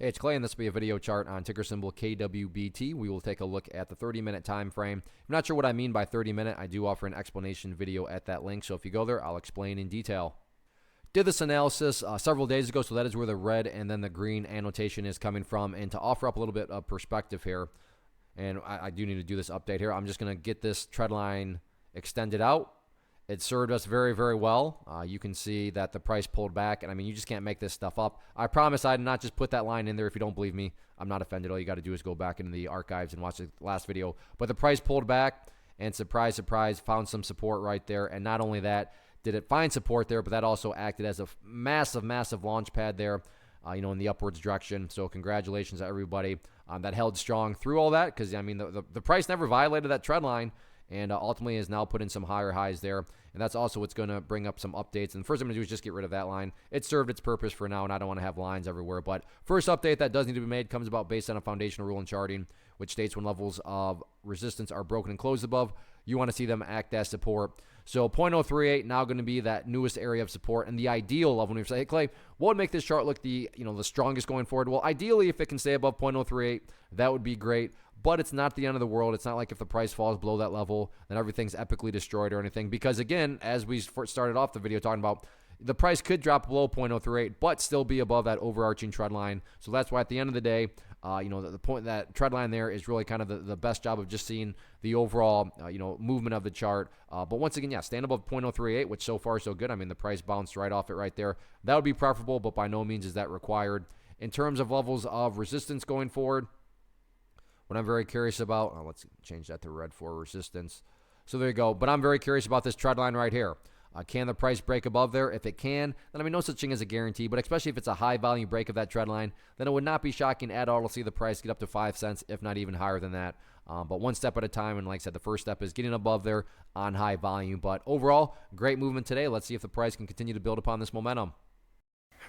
Hey, it's Clay, and this will be a video chart on ticker symbol KWBT. We will take a look at the 30-minute time frame. I'm not sure what I mean by 30-minute. I do offer an explanation video at that link, so if you go there, I'll explain in detail. Did this analysis several days ago, so that is where the red and then the green annotation is coming from. And to offer up a little bit of perspective here, and I do need to do this update here, I'm just going to get this trend line extended out. It served us very, very well. You can see that the price pulled back, and I mean, you just can't make this stuff up. I promise I did not just put that line in there. If you don't believe me, I'm not offended. All you got to do is go back into the archives and watch the last video. But the price pulled back, and surprise, surprise, found some support right there. And not only that, did it find support there, but that also acted as a massive, massive launch pad there, in the upwards direction. So congratulations to everybody that held strong through all that, because, I mean, the price never violated that trend line, and ultimately is now put in some higher highs there. And that's also what's going to bring up some updates. And the first I'm going to do is just get rid of that line. It served its purpose for now, and I don't want to have lines everywhere. But first update that does need to be made comes about based on a foundational rule in charting, which states when levels of resistance are broken and closed above, you want to see them act as support. So 0.038 now going to be that newest area of support, and the ideal of when we say, hey, Clay, what would make this chart look the strongest going forward? Well, ideally, if it can stay above 0.038, that would be great. But it's not the end of the world. It's not like if the price falls below that level, then everything's epically destroyed or anything. Because again, as we started off the video talking about, the price could drop below 0.038, but still be above that overarching trend line. So that's why at the end of the day, the point that trend line there is really kind of the best job of just seeing the overall, movement of the chart. But once again, yeah, stand above 0.038, which so far so good. I mean, the price bounced right off it right there. That would be preferable, but by no means is that required. In terms of levels of resistance going forward, what I'm very curious about, let's change that to red for resistance. So there you go. But I'm very curious about this trend line right here. Can the price break above there? If it can, then I mean, no such thing as a guarantee, but especially if it's a high volume break of that trend line, then it would not be shocking at all to see the price get up to 5 cents, if not even higher than that. But one step at a time, and like I said, the first step is getting above there on high volume. But overall, great movement today. Let's see if the price can continue to build upon this momentum.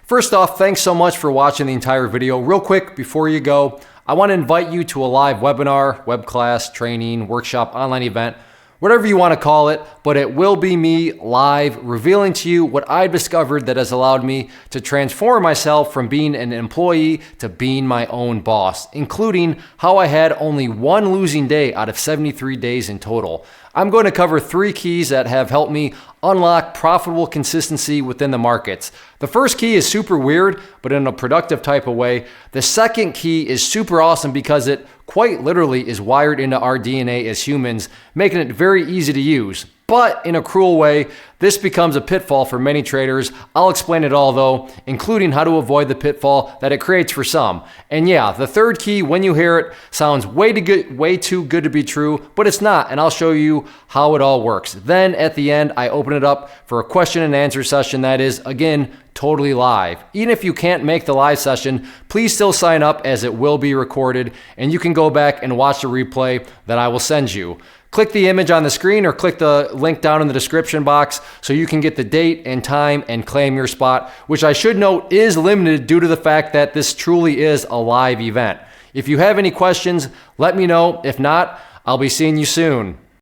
First off, thanks so much for watching the entire video. Real quick, before you go, I want to invite you to a live webinar, web class, training, workshop, online event, whatever you want to call it, but it will be me live revealing to you what I've discovered that has allowed me to transform myself from being an employee to being my own boss, including how I had only one losing day out of 73 days in total. I'm going to cover 3 keys that have helped me unlock profitable consistency within the markets. The first key is super weird, but in a productive type of way. The second key is super awesome because it quite literally is wired into our DNA as humans, making it very easy to use. But in a cruel way, this becomes a pitfall for many traders. I'll explain it all though, including how to avoid the pitfall that it creates for some. And yeah, the third key, when you hear it, sounds way too good to be true, but it's not, and I'll show you how it all works. Then at the end, I open it up for a question and answer session that is, again, totally live. Even if you can't make the live session, please still sign up as it will be recorded, and you can go back and watch the replay that I will send you. Click the image on the screen or click the link down in the description box so you can get the date and time and claim your spot, which I should note is limited due to the fact that this truly is a live event. If you have any questions, let me know. If not, I'll be seeing you soon.